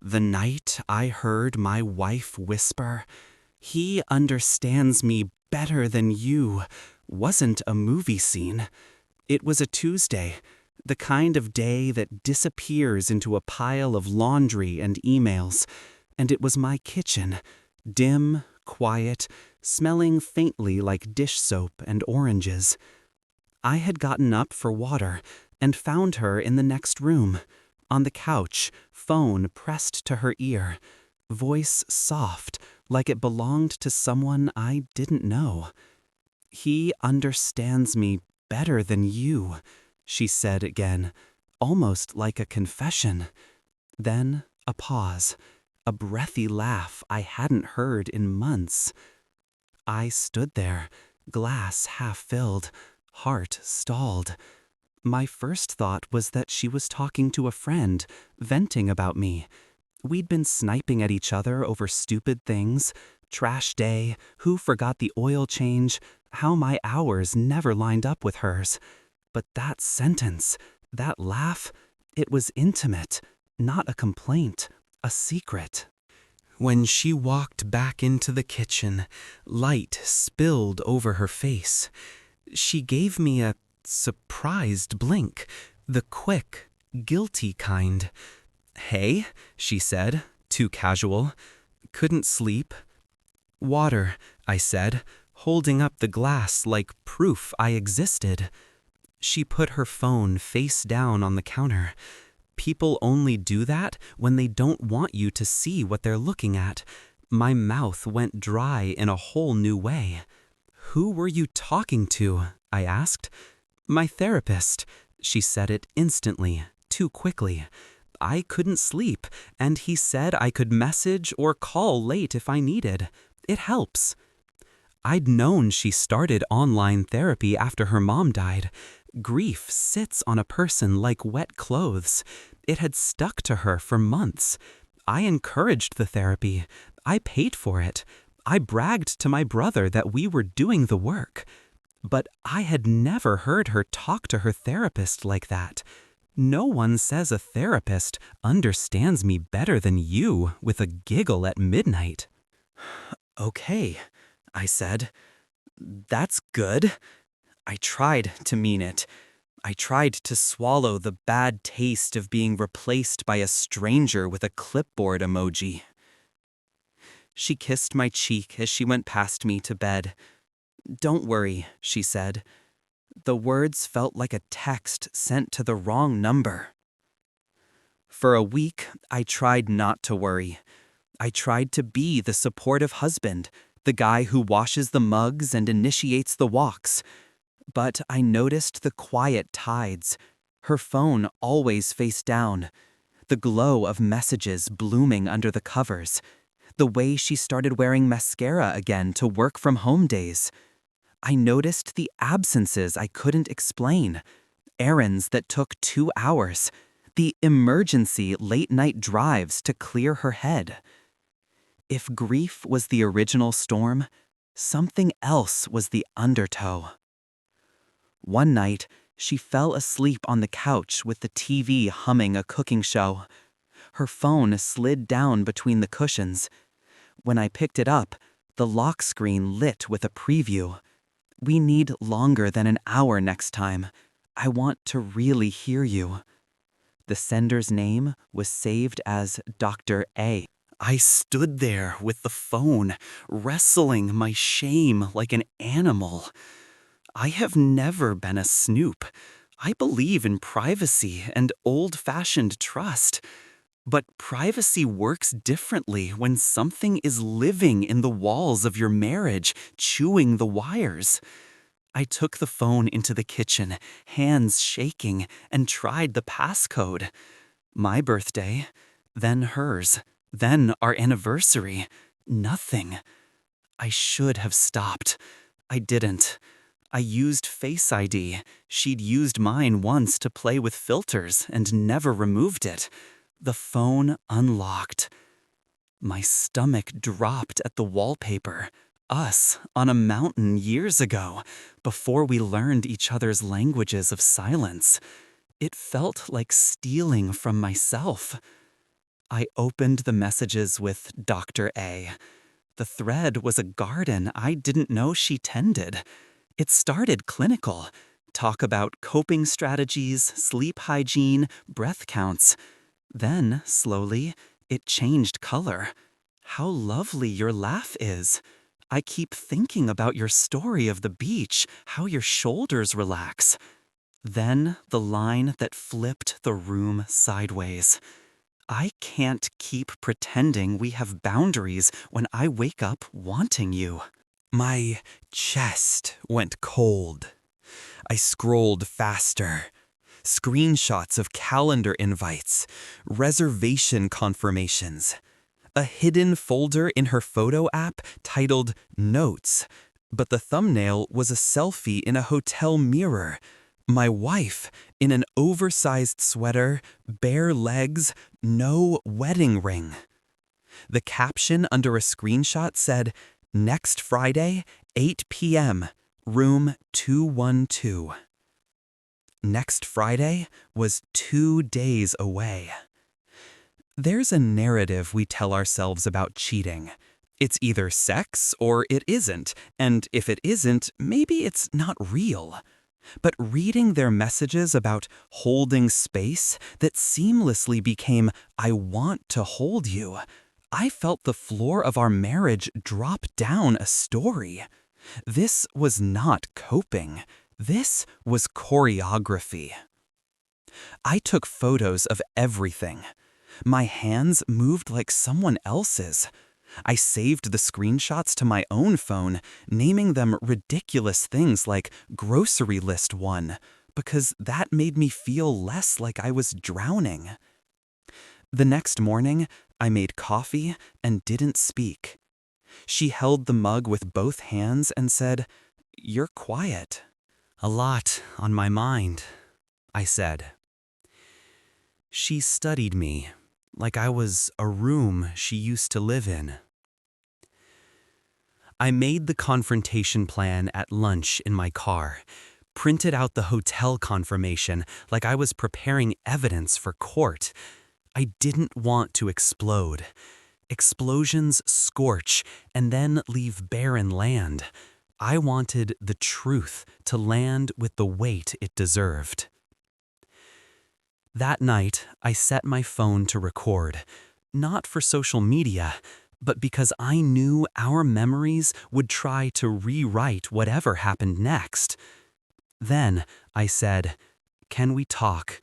The night I heard my wife whisper, "He understands me better than you," wasn't a movie scene. It was a Tuesday, the kind of day that disappears into a pile of laundry and emails, and it was my kitchen, dim, quiet, smelling faintly like dish soap and oranges. I had gotten up for water and found her in the next room, on the couch, phone pressed to her ear, voice soft, like it belonged to someone I didn't know. "He understands me better than you," she said again, almost like a confession. Then a pause, a breathy laugh I hadn't heard in months. I stood there, glass half filled, heart stalled. My first thought was that she was talking to a friend, venting about me. We'd been sniping at each other over stupid things, trash day, who forgot the oil change, how my hours never lined up with hers. But that sentence, that laugh, it was intimate, not a complaint, a secret. When she walked back into the kitchen, light spilled over her face. She gave me a surprised blink, the quick, guilty kind. "Hey," she said, too casual. "Couldn't sleep?" "Water," I said, holding up the glass like proof I existed. She put her phone face down on the counter. People only do that when they don't want you to see what they're looking at. My mouth went dry in a whole new way. "Who were you talking to?" I asked. "My therapist." She said it instantly, too quickly. I couldn't sleep, and he said I could message or call late if I needed. It helps. I'd known she started online therapy after her mom died. Grief sits on a person like wet clothes. It had stuck to her for months. I encouraged the therapy. I paid for it. I bragged to my brother that we were doing the work. But I had never heard her talk to her therapist like that. No one says a therapist understands me better than you with a giggle at midnight. "Okay," I said. "That's good." I tried to mean it. I tried to swallow the bad taste of being replaced by a stranger with a clipboard emoji. She kissed my cheek as she went past me to bed. "Don't worry," she said. The words felt like a text sent to the wrong number. For a week, I tried not to worry. I tried to be the supportive husband, the guy who washes the mugs and initiates the walks. But I noticed the quiet tides, her phone always face down, the glow of messages blooming under the covers, the way she started wearing mascara again to work from home days. I noticed the absences I couldn't explain, errands that took 2 hours, the emergency late-night drives to clear her head. If grief was the original storm, something else was the undertow. One night, she fell asleep on the couch with the TV humming a cooking show. Her phone slid down between the cushions. When I picked it up, the lock screen lit with a preview. "We need longer than an hour next time. I want to really hear you." The sender's name was saved as Dr. A. I stood there with the phone, wrestling my shame like an animal. I have never been a snoop. I believe in privacy and old-fashioned trust. But privacy works differently when something is living in the walls of your marriage, chewing the wires. I took the phone into the kitchen, hands shaking, and tried the passcode. My birthday, then hers, then our anniversary. Nothing. I should have stopped. I didn't. I used Face ID. She'd used mine once to play with filters and never removed it. The phone unlocked. My stomach dropped at the wallpaper. Us on a mountain years ago, before we learned each other's languages of silence. It felt like stealing from myself. I opened the messages with Dr. A. The thread was a garden I didn't know she tended. It started clinical. Talk about coping strategies, sleep hygiene, breath counts. Then, slowly, it changed color. How lovely your laugh is. I keep thinking about your story of the beach, how your shoulders relax. Then the line that flipped the room sideways. I can't keep pretending we have boundaries when I wake up wanting you. My chest went cold. I scrolled faster. Screenshots of calendar invites, reservation confirmations, a hidden folder in her photo app titled Notes, but the thumbnail was a selfie in a hotel mirror. My wife, in an oversized sweater, bare legs, no wedding ring. The caption under a screenshot said, "Next Friday, 8 p.m., room 212. Next Friday was 2 days away. There's a narrative we tell ourselves about cheating. It's either sex or it isn't, and if it isn't, maybe it's not real. But reading their messages about holding space that seamlessly became, "I want to hold you," I felt the floor of our marriage drop down a story. This was not coping. This was choreography. I took photos of everything. My hands moved like someone else's. I saved the screenshots to my own phone, naming them ridiculous things like grocery list 1, because that made me feel less like I was drowning. The next morning, I made coffee and didn't speak. She held the mug with both hands and said, "You're quiet." "A lot on my mind," I said. She studied me, like I was a room she used to live in. I made the confrontation plan at lunch in my car, printed out the hotel confirmation like I was preparing evidence for court. I didn't want to explode. Explosions scorch and then leave barren land. I wanted the truth to land with the weight it deserved. That night, I set my phone to record, not for social media, but because I knew our memories would try to rewrite whatever happened next. Then I said, "Can we talk?"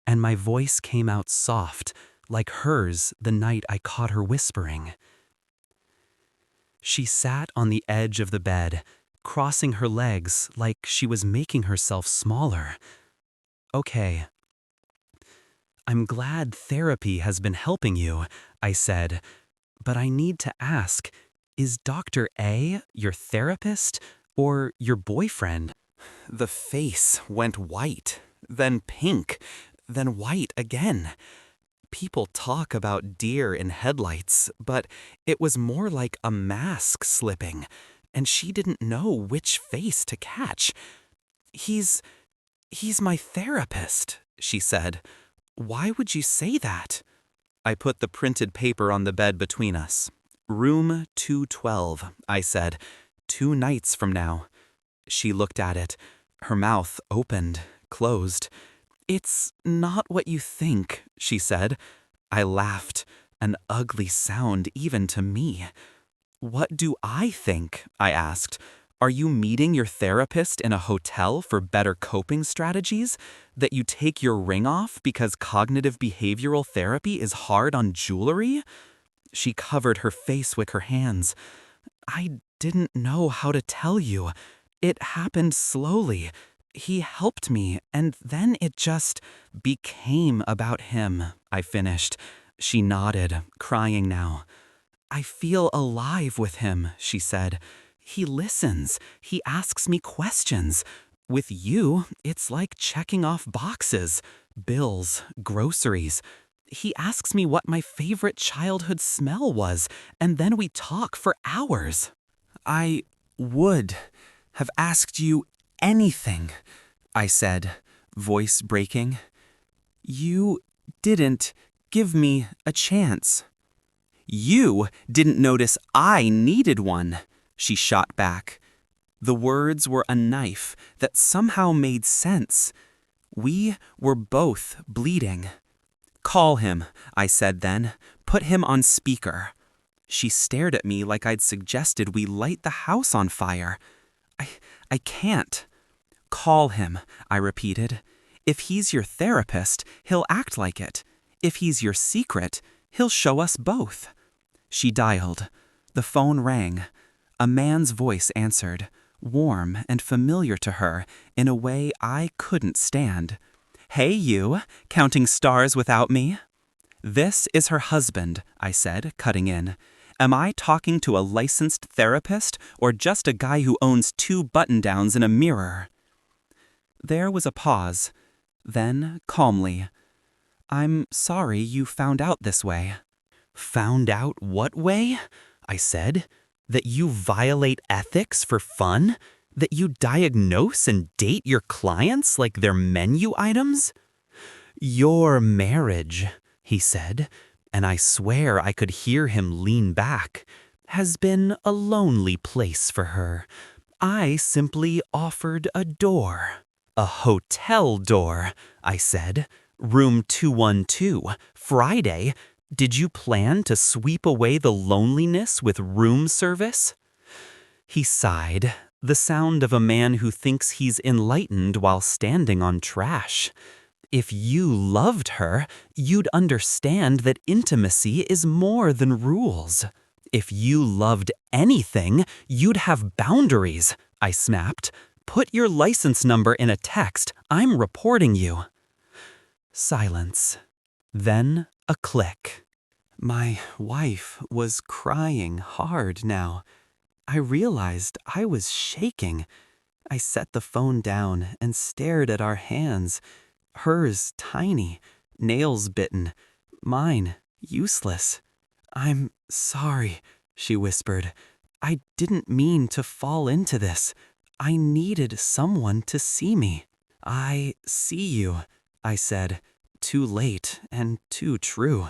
And my voice came out soft, like hers the night I caught her whispering. She sat on the edge of the bed, crossing her legs like she was making herself smaller. "Okay. I'm glad therapy has been helping you," I said. "But I need to ask, is Dr. A your therapist or your boyfriend?" The face went white, then pink, then white again. People talk about deer in headlights, but it was more like a mask slipping, and she didn't know which face to catch. He's my therapist," she said. "Why would you say that?" I put the printed paper on the bed between us. "Room 212, I said. 2 nights from now." She looked at it. Her mouth opened, closed. "It's not what you think," she said. I laughed, an ugly sound even to me. "What do I think?" I asked. "Are you meeting your therapist in a hotel for better coping strategies? That you take your ring off because cognitive behavioral therapy is hard on jewelry?" She covered her face with her hands. "I didn't know how to tell you. It happened slowly. He helped me, and then it just became about him," I finished. She nodded, crying now. "I feel alive with him," she said. "He listens. He asks me questions. With you, it's like checking off boxes. Bills, groceries. He asks me what my favorite childhood smell was, and then we talk for hours." "I would have asked you anything," I said, voice breaking. "You didn't Give me a chance." "You didn't notice I needed one," she shot back. The words were a knife that somehow made sense. We were both bleeding. "Call him," I said then. "Put him on speaker." She stared at me like I'd suggested we light the house on fire. I can't." "Call him," I repeated. "If he's your therapist, he'll act like it. If he's your secret, he'll show us both." She dialed. The phone rang. A man's voice answered, warm and familiar to her in a way I couldn't stand. "Hey you, counting stars without me?" "This is her husband," I said, cutting in. "Am I talking to a licensed therapist or just a guy who owns 2 button-downs and a mirror?" There was a pause. Then, calmly, "I'm sorry you found out this way." "Found out what way?" I said. "That you violate ethics for fun? That you diagnose and date your clients like they're menu items?" "Your marriage," he said, and I swear I could hear him lean back, "has been a lonely place for her. I simply offered a door." "A hotel door," I said. "Room 212, Friday. Did you plan to sweep away the loneliness with room service?" He sighed, the sound of a man who thinks he's enlightened while standing on trash. "If you loved her, you'd understand that intimacy is more than rules. If you loved anything, you'd have boundaries," I snapped. "Put your license number in a text. I'm reporting you." Silence. Then a click. My wife was crying hard now. I realized I was shaking. I set the phone down and stared at our hands. Hers tiny, nails bitten. Mine useless. "I'm sorry," she whispered. "I didn't mean to fall into this. I needed someone to see me." "I see you," I said, too late and too true.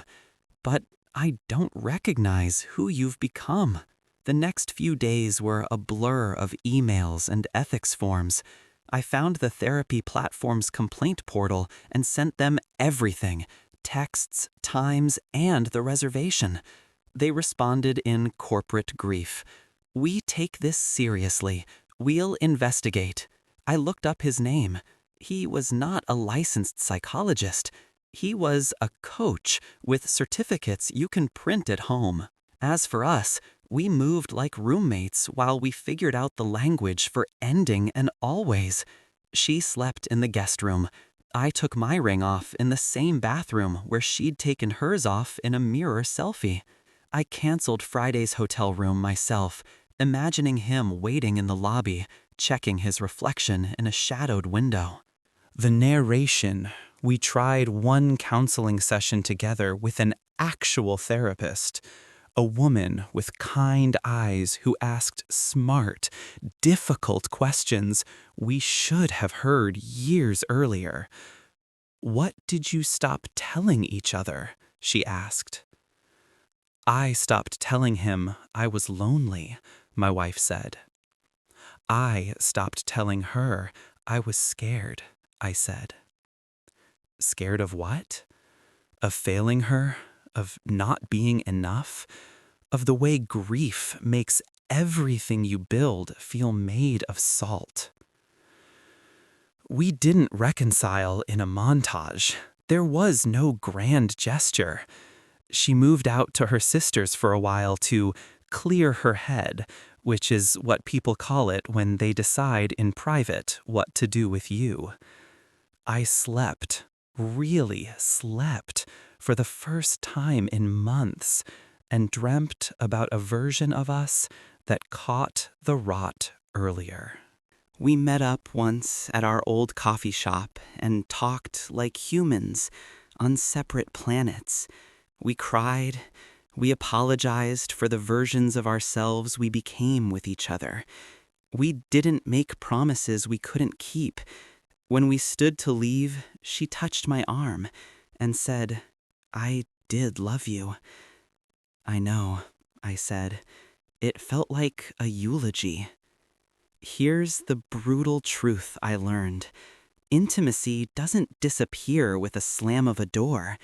"But I don't recognize who you've become." The next few days were a blur of emails and ethics forms. I found the therapy platform's complaint portal and sent them everything: texts, times, and the reservation. They responded in corporate grief. "We take this seriously. We'll investigate." I looked up his name. He was not a licensed psychologist. He was a coach with certificates you can print at home. As for us, we moved like roommates while we figured out the language for ending and always. She slept in the guest room. I took my ring off in the same bathroom where she'd taken hers off in a mirror selfie. I canceled Friday's hotel room myself, imagining him waiting in the lobby, checking his reflection in a shadowed window. The narration. We tried one counseling session together with an actual therapist. A woman with kind eyes who asked smart, difficult questions we should have heard years earlier. "What did you stop telling each other?" she asked. "I stopped telling him I was lonely," my wife said. "I stopped telling her I was scared," I said. Scared of what? Of failing her? Of not being enough? Of the way grief makes everything you build feel made of salt? We didn't reconcile in a montage. There was no grand gesture. She moved out to her sister's for a while to clear her head, which is what people call it when they decide in private what to do with you. I slept, really slept, for the first time in months, and dreamt about a version of us that caught the rot earlier. We met up once at our old coffee shop and talked like humans on separate planets. We cried. We apologized for the versions of ourselves we became with each other. We didn't make promises we couldn't keep. When we stood to leave, she touched my arm and said, "I did love you." "I know," I said. It felt like a eulogy. Here's the brutal truth I learned. Intimacy doesn't disappear with a slam of a door.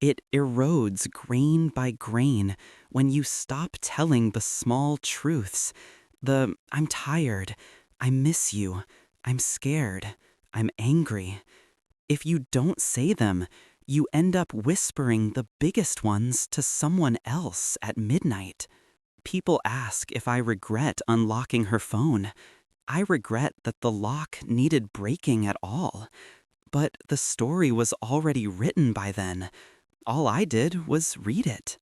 It erodes grain by grain when you stop telling the small truths. The "I'm tired," "I miss you," "I'm scared," "I'm angry." If you don't say them, you end up whispering the biggest ones to someone else at midnight. People ask if I regret unlocking her phone. I regret that the lock needed breaking at all. But the story was already written by then. All I did was read it.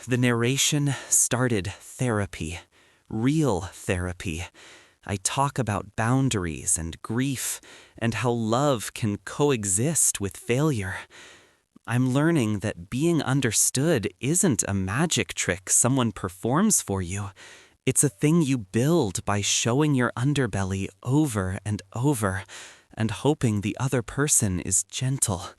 The narration started therapy. Real therapy. I talk about boundaries and grief and how love can coexist with failure. I'm learning that being understood isn't a magic trick someone performs for you. It's a thing you build by showing your underbelly over and over and hoping the other person is gentle.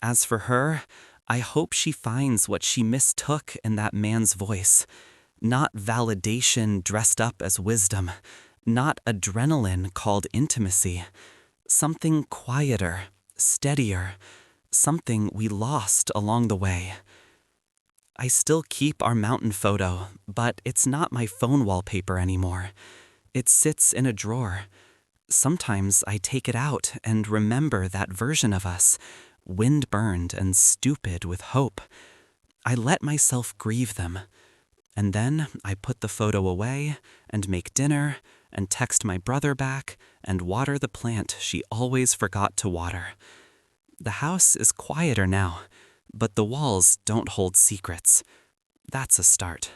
As for her, I hope she finds what she mistook in that man's voice. Not validation dressed up as wisdom. Not adrenaline called intimacy. Something quieter, steadier. Something we lost along the way. I still keep our mountain photo, but it's not my phone wallpaper anymore. It sits in a drawer. Sometimes I take it out and remember that version of us, wind-burned and stupid with hope. I let myself grieve them. And then I put the photo away and make dinner and text my brother back and water the plant she always forgot to water. The house is quieter now, but the walls don't hold secrets. That's a start.